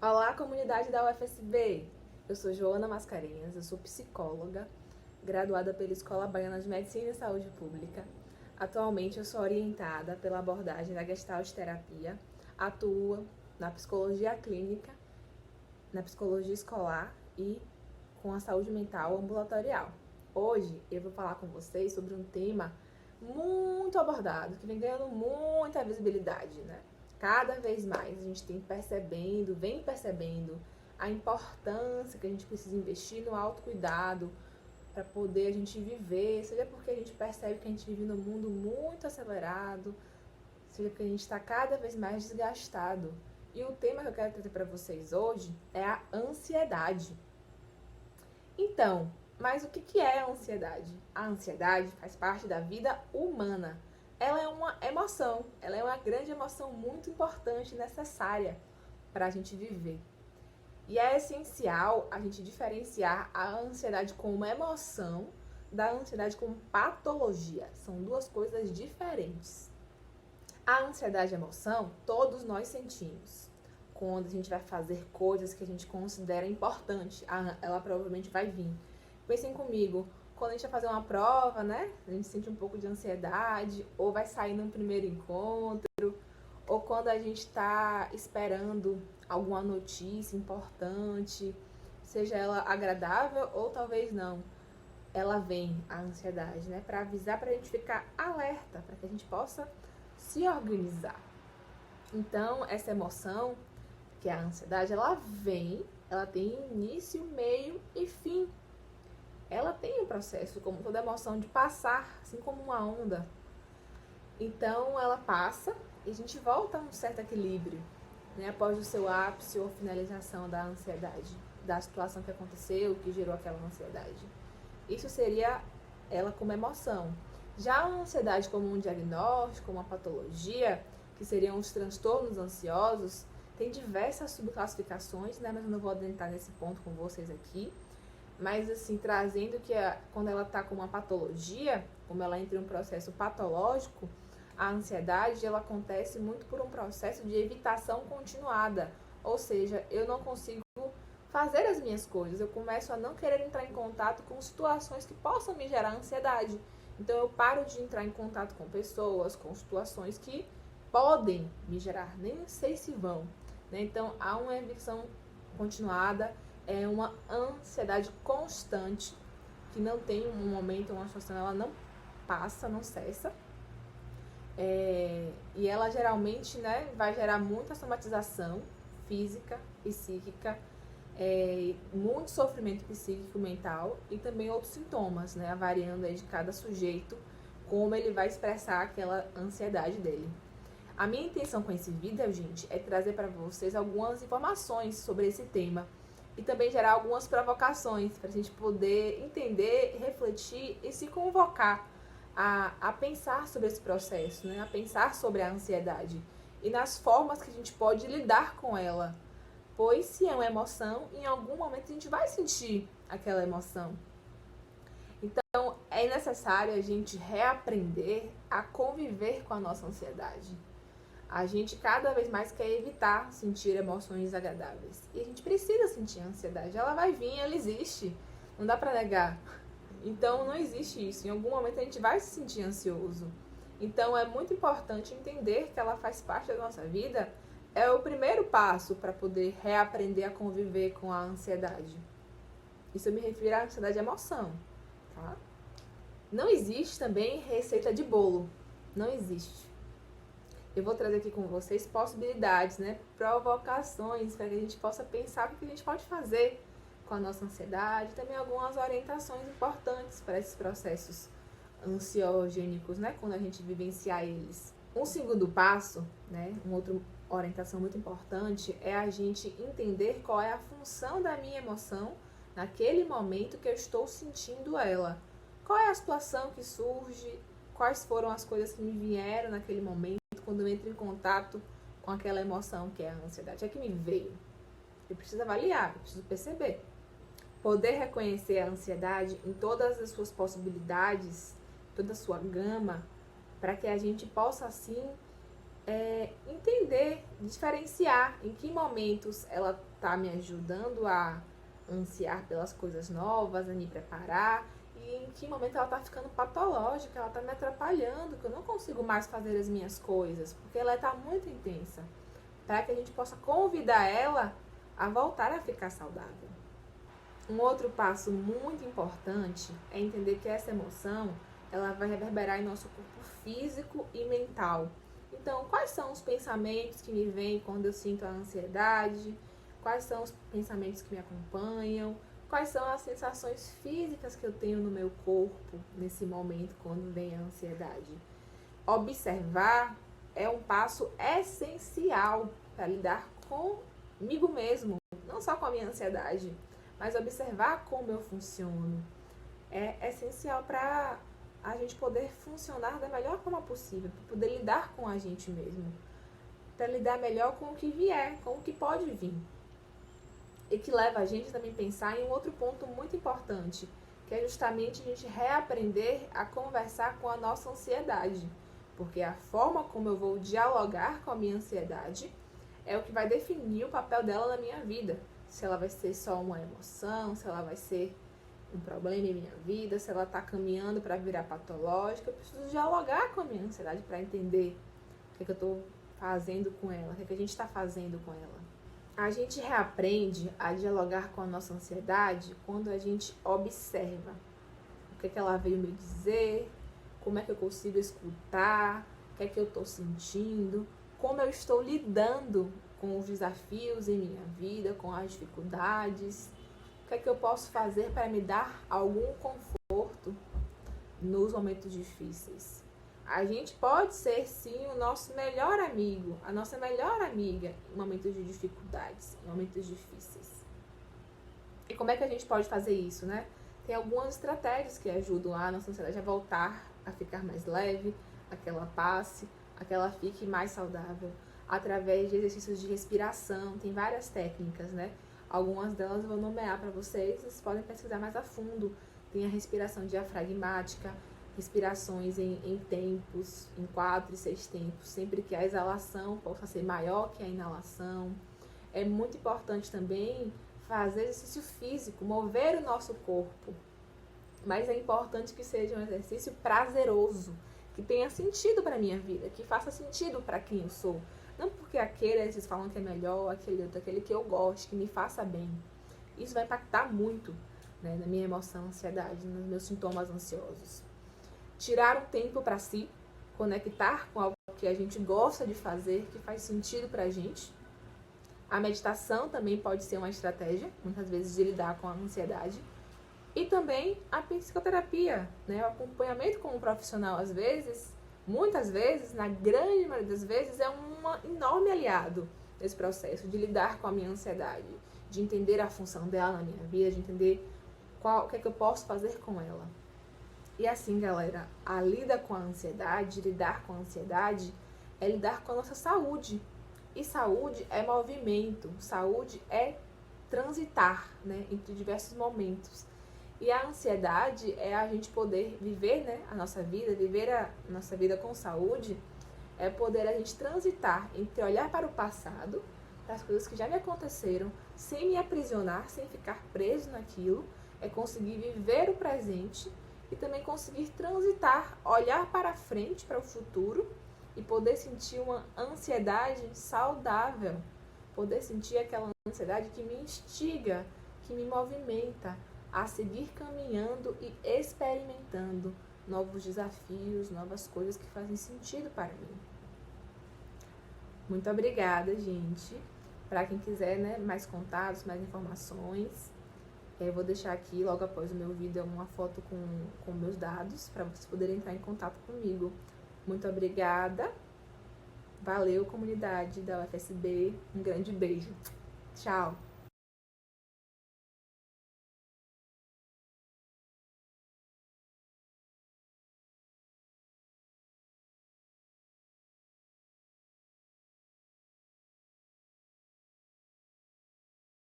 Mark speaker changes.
Speaker 1: Olá, comunidade da UFSB! Eu sou Joana Mascarenhas, eu sou psicóloga, graduada pela Escola Baiana de Medicina e Saúde Pública. Atualmente eu sou orientada pela abordagem da Gestalt Terapia, atuo na psicologia clínica, na psicologia escolar e com a saúde mental ambulatorial. Hoje eu vou falar com vocês sobre um tema muito abordado, que vem ganhando muita visibilidade, né? Cada vez mais a gente vem percebendo a importância que a gente precisa investir no autocuidado para poder a gente viver, seja porque a gente percebe que a gente vive num mundo muito acelerado, seja porque a gente está cada vez mais desgastado. E o tema que eu quero trazer para vocês hoje é a ansiedade. Então, mas o que é a ansiedade? A ansiedade faz parte da vida humana. Ela é uma emoção, ela é uma grande emoção muito importante e necessária para a gente viver. E é essencial a gente diferenciar a ansiedade como emoção da ansiedade como patologia. São duas coisas diferentes. A ansiedade e a emoção, todos nós sentimos. Quando a gente vai fazer coisas que a gente considera importante, ela provavelmente vai vir. Pensem comigo, quando a gente vai fazer uma prova, né? A gente sente um pouco de ansiedade, ou vai sair num primeiro encontro, ou quando a gente está esperando alguma notícia importante, seja ela agradável ou talvez não. Ela vem, a ansiedade, né? Para avisar, para a gente ficar alerta, para que a gente possa se organizar. Então, essa emoção, que é a ansiedade, ela tem início, meio e fim. Ela tem um processo, como toda emoção, de passar, assim como uma onda. Então, ela passa e a gente volta a um certo equilíbrio, né? Após o seu ápice ou finalização da ansiedade, da situação que aconteceu, que gerou aquela ansiedade. Isso seria ela como emoção. Já a ansiedade como um diagnóstico, uma patologia, que seriam os transtornos ansiosos, tem diversas subclassificações, né? Mas eu não vou adentrar nesse ponto com vocês aqui. Mas, assim, trazendo que quando ela está com uma patologia, como ela entra em um processo patológico, a ansiedade, ela acontece muito por um processo de evitação continuada. Ou seja, eu não consigo fazer as minhas coisas, eu começo a não querer entrar em contato com situações que possam me gerar ansiedade. Então, eu paro de entrar em contato com pessoas, com situações que podem me gerar, nem sei se vão, né? Então, há uma evitação continuada, é uma ansiedade constante, que não tem um momento, uma situação, ela não passa, não cessa. E ela geralmente, né, vai gerar muita somatização física, psíquica, muito sofrimento psíquico, mental e também outros sintomas, né, variando aí de cada sujeito, como ele vai expressar aquela ansiedade dele. A minha intenção com esse vídeo, gente, é trazer para vocês algumas informações sobre esse tema e também gerar algumas provocações para a gente poder entender, refletir e se convocar a pensar sobre esse processo, né? A pensar sobre a ansiedade e nas formas que a gente pode lidar com ela. Pois se é uma emoção, em algum momento a gente vai sentir aquela emoção. Então, é necessário a gente reaprender a conviver com a nossa ansiedade. A gente cada vez mais quer evitar sentir emoções desagradáveis. E a gente precisa sentir a ansiedade. Ela vai vir, ela existe. Não dá pra negar. Então, não existe isso. Em algum momento a gente vai se sentir ansioso. Então, é muito importante entender que ela faz parte da nossa vida. É o primeiro passo para poder reaprender a conviver com a ansiedade. Isso eu me refiro à ansiedade de emoção, tá? Não existe também receita de bolo. Não existe. Eu vou trazer aqui com vocês possibilidades, né? Provocações para que a gente possa pensar o que a gente pode fazer com a nossa ansiedade, também algumas orientações importantes para esses processos ansiogênicos, né? Quando a gente vivenciar eles. Um segundo passo, né? Uma outra orientação muito importante é a gente entender qual é a função da minha emoção naquele momento que eu estou sentindo ela. Qual é a situação que surge? Quais foram as coisas que me vieram naquele momento, quando eu entro em contato com aquela emoção que é a ansiedade? É que me veio. Eu preciso avaliar, eu preciso perceber. Poder reconhecer a ansiedade em todas as suas possibilidades, toda a sua gama, para que a gente possa, assim, entender, diferenciar em que momentos ela está me ajudando a ansiar pelas coisas novas, a me preparar, e em que momento ela está ficando patológica, ela está me atrapalhando, que eu não consigo mais fazer as minhas coisas, porque ela está muito intensa, para que a gente possa convidar ela a voltar a ficar saudável. Um outro passo muito importante é entender que essa emoção ela vai reverberar em nosso corpo físico e mental. Então, quais são os pensamentos que me vêm quando eu sinto a ansiedade? Quais são os pensamentos que me acompanham? Quais são as sensações físicas que eu tenho no meu corpo nesse momento quando vem a ansiedade? Observar é um passo essencial para lidar comigo mesmo, não só com a minha ansiedade, mas observar como eu funciono. É essencial para a gente poder funcionar da melhor forma possível, para poder lidar com a gente mesmo, para lidar melhor com o que vier, com o que pode vir. E que leva a gente também a pensar em um outro ponto muito importante, que é justamente a gente reaprender a conversar com a nossa ansiedade, porque a forma como eu vou dialogar com a minha ansiedade é o que vai definir o papel dela na minha vida. Se ela vai ser só uma emoção, se ela vai ser um problema em minha vida, se ela está caminhando para virar patológica. Eu preciso dialogar com a minha ansiedade para entender o que eu estou fazendo com ela, o que a gente está fazendo com ela. A gente reaprende a dialogar com a nossa ansiedade quando a gente observa o que ela veio me dizer, como é que eu consigo escutar, o que é que eu estou sentindo, como eu estou lidando com os desafios em minha vida, com as dificuldades, o que é que eu posso fazer para me dar algum conforto nos momentos difíceis. A gente pode ser, sim, o nosso melhor amigo, a nossa melhor amiga em momentos de dificuldades, em momentos difíceis. E como é que a gente pode fazer isso, né? Tem algumas estratégias que ajudam a nossa ansiedade a voltar a ficar mais leve, a que ela passe, a que ela fique mais saudável, através de exercícios de respiração. Tem várias técnicas, né? Algumas delas eu vou nomear para vocês podem pesquisar mais a fundo. Tem a respiração diafragmática, respirações em tempos, em 4 e 6 tempos, sempre que a exalação possa ser maior que a inalação. É muito importante também fazer exercício físico, mover o nosso corpo, mas é importante que seja um exercício prazeroso, que tenha sentido para a minha vida, que faça sentido para quem eu sou. Não porque aquele eles falam que é melhor, aquele outro, aquele que eu gosto, que me faça bem. Isso vai impactar muito, né, na minha emoção, ansiedade, nos meus sintomas ansiosos. Tirar um tempo para si, conectar com algo que a gente gosta de fazer, que faz sentido para a gente. A meditação também pode ser uma estratégia, muitas vezes, de lidar com a ansiedade. E também a psicoterapia, né? O acompanhamento com um profissional, às vezes, muitas vezes, na grande maioria das vezes, é um enorme aliado nesse processo de lidar com a minha ansiedade, de entender a função dela na minha vida, de entender o que é que eu posso fazer com ela. E assim, galera, a lida com a ansiedade, lidar com a ansiedade, é lidar com a nossa saúde. E saúde é movimento, saúde é transitar, né, entre diversos momentos. E a ansiedade é a gente poder viver, né, a nossa vida com saúde, é poder a gente transitar entre olhar para o passado, para as coisas que já me aconteceram, sem me aprisionar, sem ficar preso naquilo, é conseguir viver o presente e também conseguir transitar, olhar para frente, para o futuro e poder sentir uma ansiedade saudável, poder sentir aquela ansiedade que me instiga, que me movimenta a seguir caminhando e experimentando novos desafios, novas coisas que fazem sentido para mim. Muito obrigada, gente. Para quem quiser, né, mais contatos, mais informações, eu vou deixar aqui, logo após o meu vídeo, uma foto com meus dados, para vocês poderem entrar em contato comigo. Muito obrigada. Valeu, comunidade da UFSB. Um grande beijo. Tchau.